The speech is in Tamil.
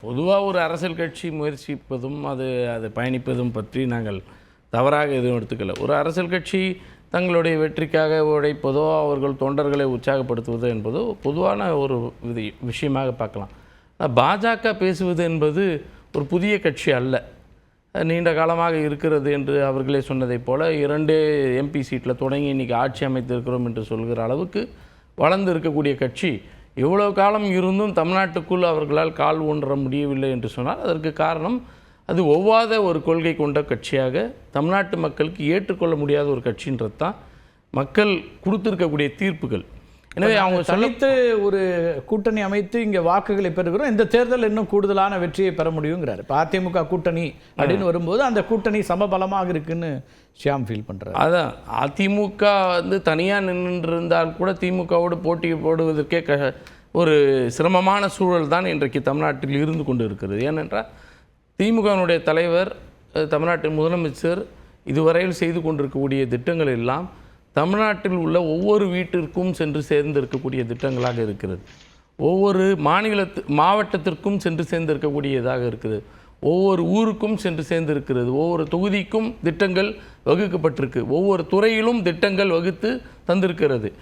பொதுவாக ஒரு அரசியல் கட்சி முயற்சிப்பதும் அது பயணிப்பதும் பற்றி நாங்கள் தவறாக எதுவும் எடுத்துக்கல. ஒரு அரசியல் கட்சி தங்களுடைய வெற்றிக்காக உழைப்பதோ அவர்கள் தொண்டர்களை உற்சாகப்படுத்துவதோ என்பதோ பொதுவான ஒரு விஷயமாக பார்க்கலாம். பாஜக பேசுவது என்பது ஒரு புதிய கட்சி அல்ல, நீண்ட காலமாக இருக்கிறது என்று அவர்களே சொன்னதைப் போல 2 MP சீட்டில் தொடங்கி இன்றைக்கி ஆட்சி அமைத்திருக்கிறோம் என்று சொல்கிற அளவுக்கு வளர்ந்து இருக்கக்கூடிய கட்சி. இவ்வளவு காலம் இருந்தும் தமிழ்நாட்டுக்குள் அவர்களால் கால் ஊன்ற முடியவில்லை என்று சொன்னால் அதற்கு காரணம் அது ஒவ்வாத ஒரு கொள்கை கொண்ட கட்சியாக தமிழ்நாட்டு மக்களுக்கு ஏற்றுக்கொள்ள முடியாத ஒரு கட்சின்றது தான் மக்கள் கொடுத்துருக்கக்கூடிய தீர்ப்புகள். எனவே அவங்க தனித்து ஒரு கூட்டணி அமைத்து இங்கே வாக்குகளை பெறுகிறோம், இந்த தேர்தல் இன்னும் கூடுதலான வெற்றியை பெற முடியுங்கிறார். இப்போ அதிமுக கூட்டணி அப்படின்னு வரும்போது அந்த கூட்டணி சமபலமாக இருக்குன்னு ஷியாம் ஃபீல் பண்ணுறாரு. அதான் அதிமுக தனியாக நின்றுருந்தால் கூட திமுகவோடு போட்டி போடுவதற்கே ஒரு சிரமமான சூழல் தான் இன்றைக்கு தமிழ்நாட்டில் இருந்து கொண்டு இருக்கிறது. ஏனென்றால் திமுகவினுடைய தலைவர், தமிழ்நாட்டின் முதலமைச்சர் இதுவரையில் செய்து கொண்டிருக்கக்கூடிய திட்டங்கள் எல்லாம் தமிழ்நாட்டில் உள்ள ஒவ்வொரு வீட்டிற்கும் சென்று சேர்ந்திருக்கக்கூடிய திட்டங்களாக இருக்கிறது. ஒவ்வொரு மாவட்டத்திற்கும் சென்று சேர்ந்திருக்கக்கூடியதாக இருக்கிறது. ஒவ்வொரு ஊருக்கும் சென்று சேர்ந்திருக்கிறது. ஒவ்வொரு தொகுதிக்கும் திட்டங்கள் வகுக்கப்பட்டிருக்கு. ஒவ்வொரு துறையிலும் திட்டங்கள் வகுத்து தந்திருக்கிறது.